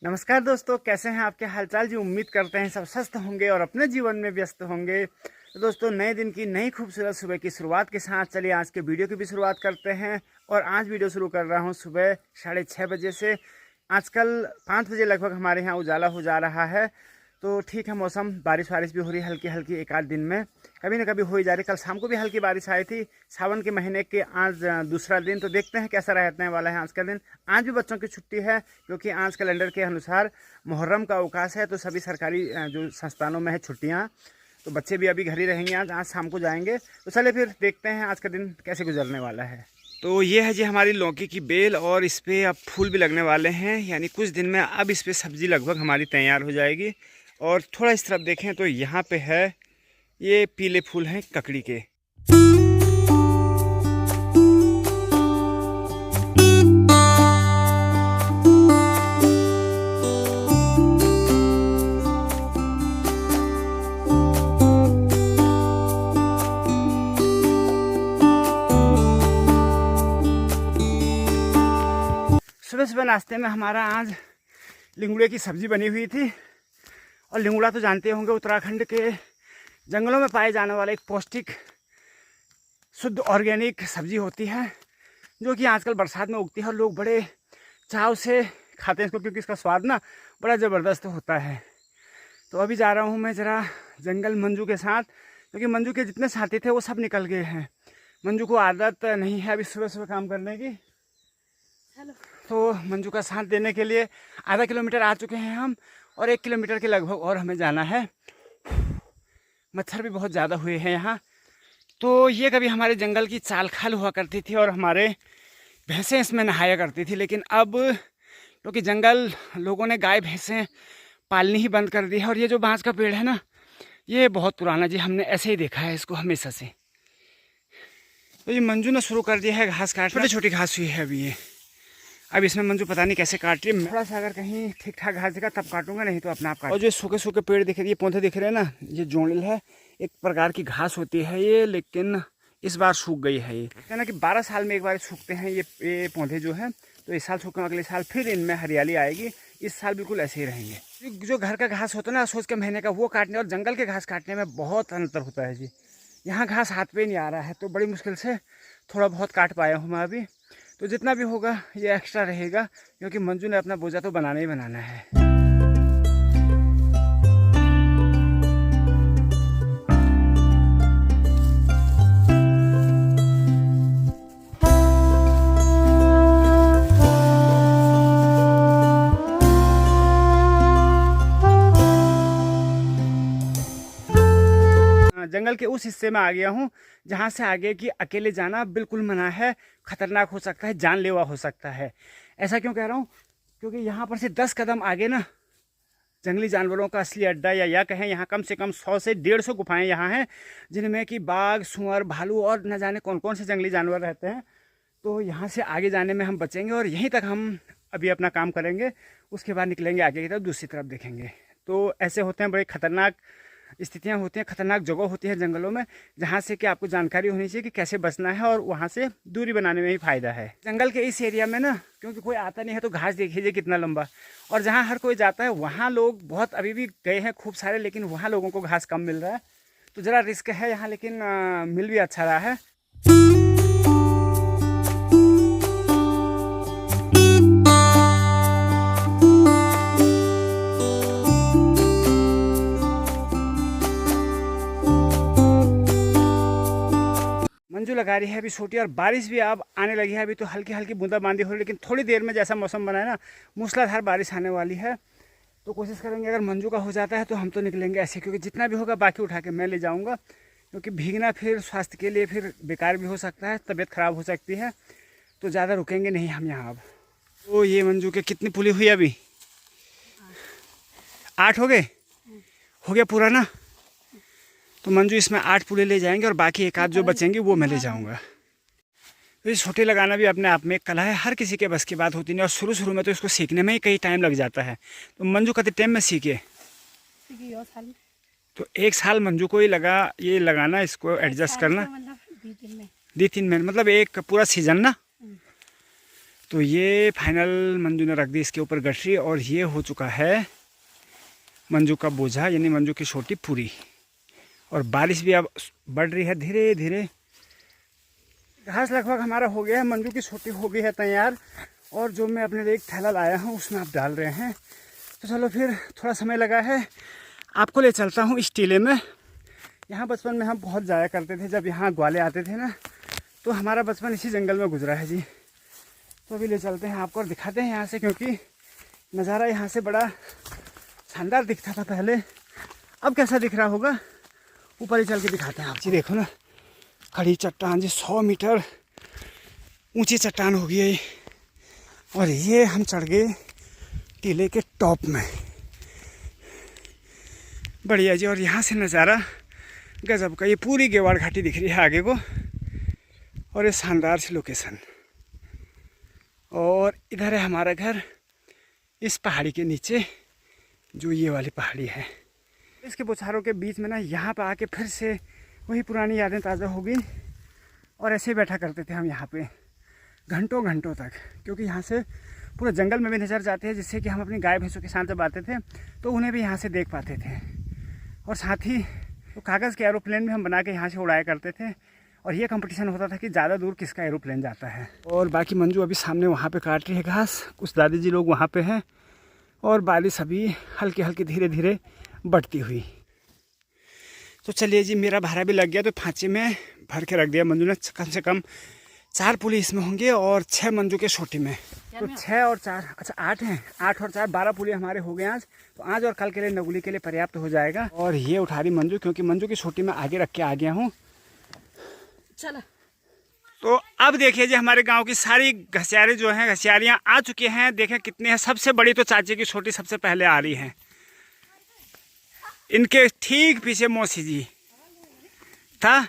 नमस्कार दोस्तों, कैसे हैं आपके हालचाल जी। उम्मीद करते हैं सब स्वस्थ होंगे और अपने जीवन में व्यस्त होंगे। तो दोस्तों, नए दिन की नई खूबसूरत सुबह की शुरुआत के साथ चलिए आज के वीडियो की भी शुरुआत करते हैं। और आज वीडियो शुरू कर रहा हूं सुबह 6:30 बजे से। आजकल 5 बजे लगभग हमारे यहाँ उजाला हो जा रहा है। तो ठीक है, मौसम बारिश वारिश भी हो रही है हल्की हल्की, एक आध दिन में कभी ना कभी हो ही जा रही। कल शाम को भी हल्की बारिश आई थी। सावन के महीने के आज दूसरा दिन, तो देखते हैं कैसा रहने वाला है आज का दिन। आज भी बच्चों की छुट्टी है क्योंकि आज कैलेंडर के अनुसार मुहर्रम का अवकाश है, तो सभी सरकारी जो संस्थानों में है छुट्टियाँ, तो बच्चे भी अभी घर ही रहेंगे। आज शाम को जाएंगे। तो चले फिर देखते हैं आज का दिन कैसे गुजरने वाला है। तो ये है जी हमारी लौकी की बेल, और इस पर अब फूल भी लगने वाले हैं, यानी कुछ दिन में अब इस पर सब्जी लगभग हमारी तैयार हो जाएगी। और थोड़ा इस तरफ देखें तो यहाँ पे है, ये पीले फूल हैं ककड़ी के। सुबह सुबह नाश्ते में हमारा आज लिंगुड़े की सब्जी बनी हुई थी। और लिंगुड़ा तो जानते होंगे, उत्तराखंड के जंगलों में पाए जाने वाला एक पौष्टिक शुद्ध ऑर्गेनिक सब्जी होती है, जो कि आजकल बरसात में उगती है और लोग बड़े चाव से खाते हैं इसको, क्योंकि इसका स्वाद ना बड़ा ज़बरदस्त होता है। तो अभी जा रहा हूँ मैं ज़रा जंगल मंजू के साथ, क्योंकि मंजू के जितने साथी थे वो सब निकल गए हैं। मंजू को आदत नहीं है अभी सुबह सुबह काम करने की। तो मंजू का साथ देने के लिए आधा किलोमीटर आ चुके हैं हम, और 1 किलोमीटर के लगभग और हमें जाना है। मच्छर भी बहुत ज़्यादा हुए हैं यहाँ। तो ये कभी हमारे जंगल की चाल खाल हुआ करती थी और हमारे भैंसें इसमें नहाया करती थी, लेकिन अब क्योंकि जंगल लोगों ने गाय भैंसें पालनी ही बंद कर दी है। और ये जो बांस का पेड़ है ना, ये बहुत पुराना जी, हमने ऐसे ही देखा है इसको हमेशा से। तो ये मंजू ने शुरू कर दिया है घास काटना। छोटी छोटी घास हुई है अभी ये, अब इसमें मंजू पता नहीं कैसे काट रही है। थोड़ा सा अगर कहीं ठीक ठाक घास दिखा तब काटूंगा, नहीं तो अपना आप काट। और जो सूखे सूखे पेड़ दिख रहे हैं, ये पौधे दिख रहे हैं ना, ये जोड़िल है, एक प्रकार की घास होती है ये, लेकिन इस बार सूख गई है। ये कहना कि 12 साल में एक बार सूखते हैं ये पौधे जो हैं। तो इस साल सूखे, अगले साल फिर इनमें हरियाली आएगी। इस साल बिल्कुल ऐसे ही रहेंगे। जो घर का घास होता है ना सोच के महीने का, वो काटने और जंगल के घास काटने में बहुत अंतर होता है जी। यहाँ घास हाथ पे नहीं आ रहा है, तो बड़ी मुश्किल से थोड़ा बहुत काट पाया हूँ मैं अभी। तो जितना भी होगा ये एक्स्ट्रा रहेगा, क्योंकि मंजू ने अपना बोझा तो बनाना ही बनाना है। जंगल के उस हिस्से में आ गया हूँ जहाँ से आगे की अकेले जाना बिल्कुल मना है, खतरनाक हो सकता है, जानलेवा हो सकता है। ऐसा क्यों कह रहा हूँ, क्योंकि यहाँ पर से 10 कदम आगे ना जंगली जानवरों का असली अड्डा, या कहें यहाँ कम से कम 100 से 150 गुफाएं यहाँ हैं, जिनमें कि बाघ, सुअर, भालू और न जाने कौन कौन से जंगली जानवर रहते हैं। तो यहाँ से आगे जाने में हम बचेंगे और यहीं तक हम अभी अपना काम करेंगे। उसके बाद निकलेंगे आगे की तरफ, दूसरी तरफ देखेंगे। तो ऐसे होते हैं, बड़े खतरनाक स्थितियाँ होती हैं, खतरनाक जगह होती है जंगलों में, जहाँ से कि आपको जानकारी होनी चाहिए कि कैसे बचना है, और वहाँ से दूरी बनाने में ही फ़ायदा है। जंगल के इस एरिया में ना, क्योंकि कोई आता नहीं है, तो घास देखिए कितना लंबा, और जहाँ हर कोई जाता है वहाँ लोग बहुत अभी भी गए हैं खूब सारे, लेकिन वहाँ लोगों को घास कम मिल रहा है। तो ज़रा रिस्क है यहाँ, लेकिन मिल भी अच्छा रहा है। मंजू लगा रही है अभी छोटी, और बारिश भी अब आने लगी है। अभी तो हल्की हल्की बूंदाबांदी हो रही है, लेकिन थोड़ी देर में जैसा मौसम बना है ना, मूसलाधार बारिश आने वाली है। तो कोशिश करेंगे, अगर मंजू का हो जाता है तो हम तो निकलेंगे ऐसे, क्योंकि जितना भी होगा बाकी उठा के मैं ले जाऊंगा, क्योंकि भीगना फिर स्वास्थ्य के लिए फिर बेकार भी हो सकता है, तबीयत खराब हो सकती है। तो ज़्यादा रुकेंगे नहीं हम यहाँ अब। तो ये मंजू के कितनी पुली हुई अभी? 8 हो गए, हो गया पूरा ना। तो मंजू इसमें 8 पुले ले जाएंगे, और बाकी एक आध जो बचेंगे वो मैं ले जाऊंगा। तो ये छोटे लगाना भी अपने आप में एक कला है, हर किसी के बस की बात होती नहीं, और शुरू में तो इसको सीखने में ही कई टाइम लग जाता है। तो मंजू कितने टाइम में सीखे? तो 1 साल मंजू को ही लगा ये लगाना, इसको एडजस्ट करना। 2-3 महीने मतलब एक पूरा सीजन ना। तो ये फाइनल मंजू ने रख दी इसके ऊपर गठरी, और ये हो चुका है मंजू का बोझा, यानी मंजू की छोटी पूरी। और बारिश भी अब बढ़ रही है धीरे धीरे। घास लगभग हमारा हो गया है, मंजू की छोटी हो गई है तैयार, और जो मैं अपने लिए एक थैला लाया हूँ उसमें आप डाल रहे हैं। तो चलो फिर, थोड़ा समय लगा है, आपको ले चलता हूँ इस टीले में। यहाँ बचपन में हम बहुत जाया करते थे, जब यहाँ ग्वाले आते थे ना, तो हमारा बचपन इसी जंगल में गुजरा है जी। तो अभी ले चलते हैं आपको और दिखाते हैं यहाँ से, क्योंकि नज़ारा यहाँ से बड़ा शानदार दिखता था पहले। अब कैसा दिख रहा होगा ऊपर ही चल के दिखाते हैं आप जी। देखो ना, खड़ी चट्टान जी, 100 मीटर ऊंची चट्टान होगी ये। और ये हम चढ़ गए टीले के टॉप में, बढ़िया जी। और यहाँ से नज़ारा गजब का, ये पूरी गेवाड़ घाटी दिख रही है आगे को, और ये शानदार सी लोकेशन। और इधर है हमारा घर, इस पहाड़ी के नीचे, जो ये वाली पहाड़ी है। इसके बौछारों के बीच में ना, यहाँ पे आके फिर से वही पुरानी यादें ताज़ा हो गई। और ऐसे ही बैठा करते थे हम यहाँ पे घंटों घंटों तक, क्योंकि यहाँ से पूरा जंगल में भी नज़र जाते हैं, जिससे कि हम अपनी गाय भैंसों के साथ जब आते थे तो उन्हें भी यहाँ से देख पाते थे। और साथ ही तो कागज़ के एरोप्लेन भी हम बना के यहाँ से उड़ाया करते थे, और ये कंपटीशन होता था कि ज़्यादा दूर किसका एरोप्लेन जाता है। और बाकी मंजू अभी सामने वहाँ पे काट रही है घास, कुछ दादी जी लोग वहाँ पे हैं, और बारिश अभी हल्की हल्की धीरे धीरे बढ़ती हुई। तो चलिए जी, मेरा भाड़ा भी लग गया, तो फांचे में भर के रख दिया मंजू ने। कम से कम 4 पुली इसमें होंगे, और 6 मंजू के छोटी में। तो 6 और 4, अच्छा 8 हैं, 8 और 4 12 पुली हमारे हो गए आज। तो आज और कल के लिए नगुली के लिए पर्याप्त हो जाएगा। और ये उठा रही मंजू, क्योंकि मंजू की छोटी में आगे रख के आ गया हूँ। चलो, तो अब देखिए जी, हमारे गांव की सारी घसियारी जो हैं, घसियारियाँ आ चुकी हैं। देखें कितने हैं। सबसे बड़ी तो चाची की छोटी सबसे पहले आ रही हैं। इनके ठीक पीछे मौसी जी था।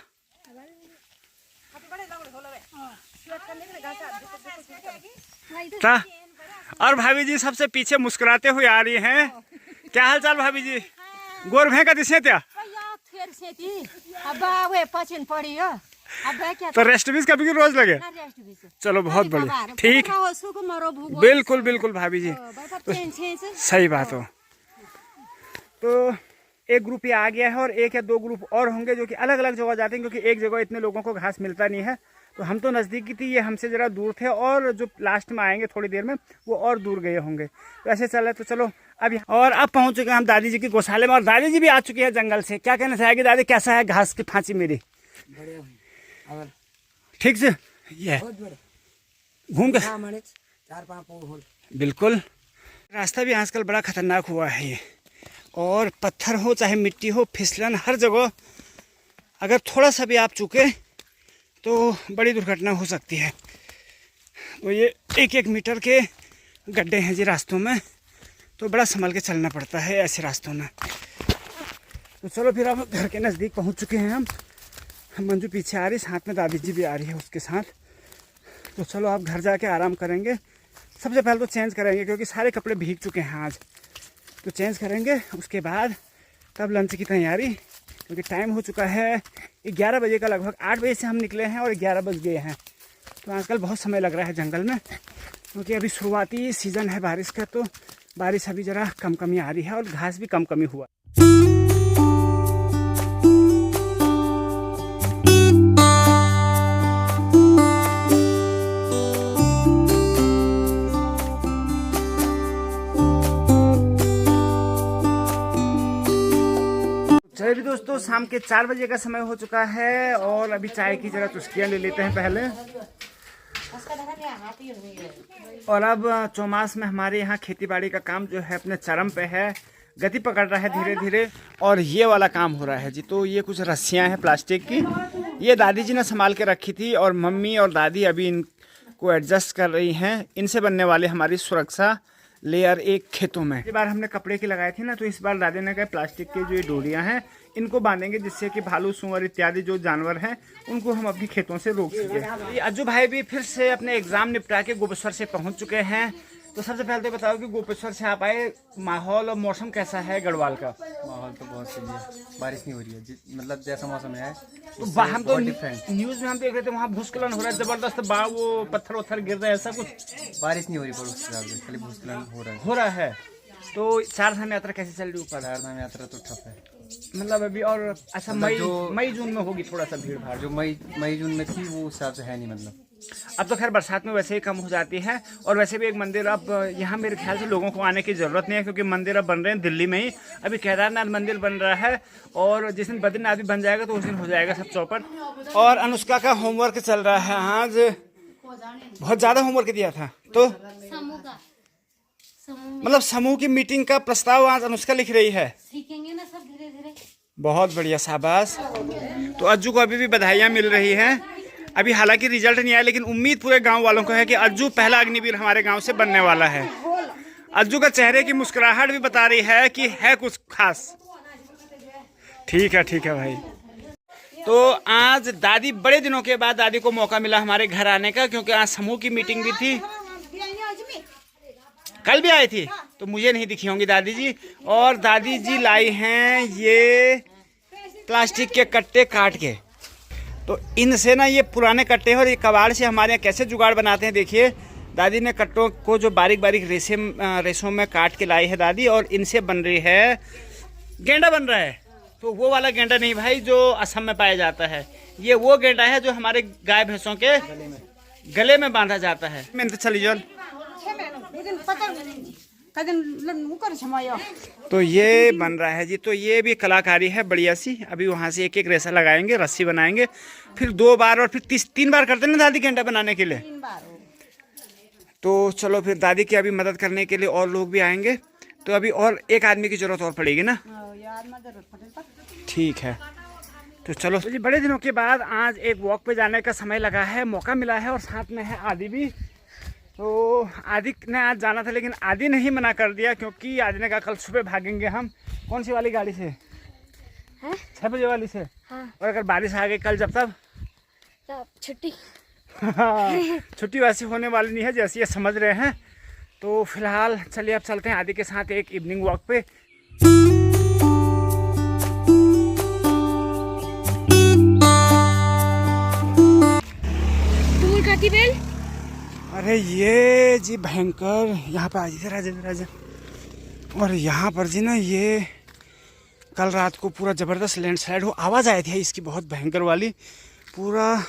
और भाभी जी सबसे पीछे मुस्कुराते हुए आ रही हैं। क्या हाल चाल भाभी जी? गोर भैं का दिशे त्या तो रेस्ट भी कभी रोज लगे। चलो बहुत बढ़िया, ठीक, बिल्कुल बिल्कुल भाभी जी, तो सही बात हो। तो एक ग्रुप ये आ गया है, और 1 या 2 ग्रुप और होंगे जो कि अलग अलग जगह जाते हैं, क्योंकि एक जगह इतने लोगों को घास मिलता नहीं है। तो हम तो नज़दीकी थी, ये हमसे ज़रा दूर थे, और जो लास्ट में आएंगे थोड़ी देर में वो और दूर गए होंगे। तो ऐसे चल रहे। तो चलो अब पहुंच चुके हैं हम दादी जी की गौशाले में, और दादी जी भी आ चुकी है जंगल से। क्या कहना चाहेगी दादी, कैसा है घास की फांसी मेरी? ठीक से ये घूम के 4-5 बिल्कुल। रास्ता भी आजकल बड़ा खतरनाक हुआ है ये, और पत्थर हो चाहे मिट्टी हो, फिसलन हर जगह। अगर थोड़ा सा भी आप चूके तो बड़ी दुर्घटना हो सकती है। तो ये 1-1 मीटर के गड्ढे हैं जी रास्तों में, तो बड़ा संभल के चलना पड़ता है ऐसे रास्तों में। तो चलो फिर अब घर के नज़दीक पहुंच चुके हैं हम। मंजू पीछे आ रही, साथ में दादी जी भी आ रही है उसके साथ। तो चलो आप घर जाके आराम करेंगे। सबसे पहले तो चेंज करेंगे, क्योंकि सारे कपड़े भीग चुके हैं आज। तो चेंज करेंगे, उसके बाद तब लंच की तैयारी, क्योंकि टाइम हो चुका है 11 बजे का। लगभग 8 बजे से हम निकले हैं और 11 बज गए हैं। तो आजकल बहुत समय लग रहा है जंगल में, क्योंकि अभी शुरुआती सीज़न है बारिश का। तो बारिश अभी ज़रा कम कमी आ रही है, और घास भी कम कमी हुआ। चलिए भी दोस्तों, शाम के 4 बजे का समय हो चुका है, और अभी चाय की जरा चुस्कियाँ ले लेते हैं पहले। और अब चौमास में हमारे यहाँ खेती बाड़ी का काम जो है अपने चरम पे है, गति पकड़ रहा है धीरे धीरे। और ये वाला काम हो रहा है जी। तो ये कुछ रस्सियाँ हैं प्लास्टिक की, ये दादी जी ने संभाल के रखी थी, और मम्मी और दादी अभी इनको एडजस्ट कर रही हैं। इनसे बनने वाले हमारी सुरक्षा लेयर एक खेतों में। इस बार हमने कपड़े की लगाई थी ना, तो इस बार दादी ने कहा प्लास्टिक की जो ये डोरियां हैं इनको बांधेंगे, जिससे कि भालू, सूअर इत्यादि जो जानवर हैं उनको हम अपनी खेतों से रोक सके। अज्जू भाई भी फिर से अपने एग्जाम निपटा के गोबेश्वर से पहुंच चुके हैं। तो सबसे पहले तो बताओ कि गोपेश्वर से आप आए, माहौल और मौसम कैसा है गढ़वाल का? माहौल तो बहुत सही है, बारिश नहीं हो रही है मतलब जैसा मौसम है तो हम तो न्यूज में हम देख रहे थे वहाँ भूस्खलन हो रहा है जबरदस्त, वो पत्थर वत्थर गिर रहे हैं, ऐसा कुछ? बारिश नहीं हो रही पर उस हिसाब से खाली भूस्खलन हो रहा है। तो चार धाम यात्रा कैसे चल रही ऊपर? चार धाम यात्रा तो ठप है मतलब अभी, और अच्छा मई जून में होगी थोड़ा सा भीड़ भाड़? जो मई जून में थी वो उस हिसाब से है नहीं मतलब। अब तो खैर बरसात में वैसे ही कम हो जाती है। और वैसे भी एक मंदिर अब यहाँ मेरे ख्याल से लोगों को आने की ज़रूरत नहीं है, क्योंकि मंदिर अब बन रहे हैं दिल्ली में ही। अभी केदारनाथ मंदिर बन रहा है और जिस दिन बद्रीनाथ भी बन जाएगा तो उस दिन हो जाएगा सब चौपट। और अनुष्का का होमवर्क चल रहा है आज, बहुत ज़्यादा होमवर्क दिया था। तो मतलब समूह की मीटिंग का प्रस्ताव आज अनुष्का लिख रही है। सीखेंगे ना सब धीरे धीरे। बहुत बढ़िया, शाबाश। तो अज्जू को अभी भी बधाइयाँ मिल रही हैं। अभी हालांकि रिजल्ट नहीं आया, लेकिन उम्मीद पूरे गांव वालों को है कि अज्जू पहला अग्निवीर हमारे गांव से बनने वाला है। अज्जू का चेहरे की मुस्कुराहट भी बता रही है कि है कुछ खास। ठीक है भाई। तो आज दादी, बड़े दिनों के बाद दादी को मौका मिला हमारे घर आने का, क्योंकि आज समूह की मीटिंग भी थी। कल भी आई थी तो मुझे नहीं दिखी होंगी दादी जी। और दादी जी लाई हैं ये प्लास्टिक के कट्टे काट के। तो इनसे ना, ये पुराने कट्टे और ये कबाड़ से हमारे यहाँ कैसे जुगाड़ बनाते हैं देखिए। दादी ने कट्टों को जो बारीक बारीक रेशों में काट के लाई है दादी, और इनसे बन रही है गेंडा बन रहा है। तो वो वाला गेंडा नहीं भाई जो असम में पाया जाता है, ये वो गेंडा है जो हमारे गाय भैंसों के गले में बांधा जाता है। मैं तो चली जाओ। तो ये बन रहा है जी। तो ये भी कलाकारी है बढ़िया सी। अभी वहाँ से एक एक रेशा लगाएंगे, रस्सी बनाएंगे, फिर 2 बार और फिर 3 बार करते ना दादी गेंडा बनाने के लिए। तो चलो फिर दादी की अभी मदद करने के लिए और लोग भी आएंगे, तो अभी और एक आदमी की जरूरत और पड़ेगी ना। ठीक है, तो चलो जी। बड़े दिनों के बाद आज एक वॉक पे जाने का समय लगा है, मौका मिला है, और साथ में है आदि भी। तो आदि ने आज जाना था, लेकिन आदि ने ही मना कर दिया, क्योंकि आदि ने कहा कल सुबह भागेंगे हम। कौन सी वाली गाड़ी से? 6 बजे वाली से। हाँ। और अगर बारिश आ गई कल, जब तब छुट्टी। छुट्टी वैसी होने वाली नहीं है जैसी ये समझ रहे हैं। तो फिलहाल चलिए अब चलते हैं आदि के साथ एक इवनिंग वॉक पे। बेल। अरे ये जी भयंकर, यहाँ पे आज राजा। और यहाँ पर जी ना, ये कल रात को पूरा ज़बरदस्त लैंडस्लाइड हो, आवाज़ आई थी इसकी बहुत भयंकर वाली। पूरा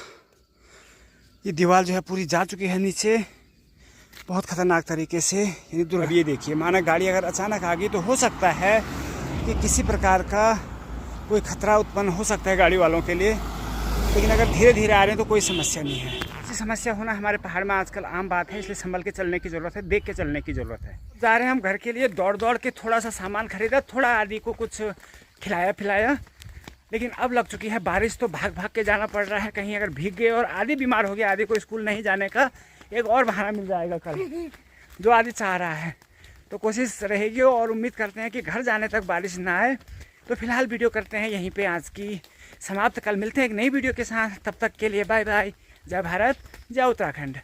ये दीवार जो है पूरी जा चुकी है नीचे, बहुत ख़तरनाक तरीके से। यानी दूर ये देखिए, माना गाड़ी अगर अचानक आ गई तो हो सकता है कि किसी प्रकार का कोई खतरा उत्पन्न हो सकता है गाड़ी वालों के लिए। लेकिन अगर धीरे धीरे आ रहे हैं तो कोई समस्या नहीं है। ऐसी समस्या होना हमारे पहाड़ में आजकल आम बात है, इसलिए संभल के चलने की ज़रूरत है, देख के चलने की ज़रूरत है। जा रहे हैं हम घर के लिए, दौड़ के थोड़ा सा सामान खरीदा, थोड़ा आदि को कुछ खिलाया पिलाया। लेकिन अब लग चुकी है बारिश, तो भाग के जाना पड़ रहा है। कहीं अगर भीग गए और आदि बीमार हो गया, आदि को स्कूल नहीं जाने का एक और बहाना मिल जाएगा कल, जो आदि चाह रहा है। तो कोशिश रहेगी और उम्मीद करते हैं कि घर जाने तक बारिश ना आए। तो फिलहाल वीडियो करते हैं यहीं पे आज की समाप्त। कल मिलते हैं एक नई वीडियो के साथ, तब तक के लिए बाय बाय। जय भारत, जय उत्तराखंड।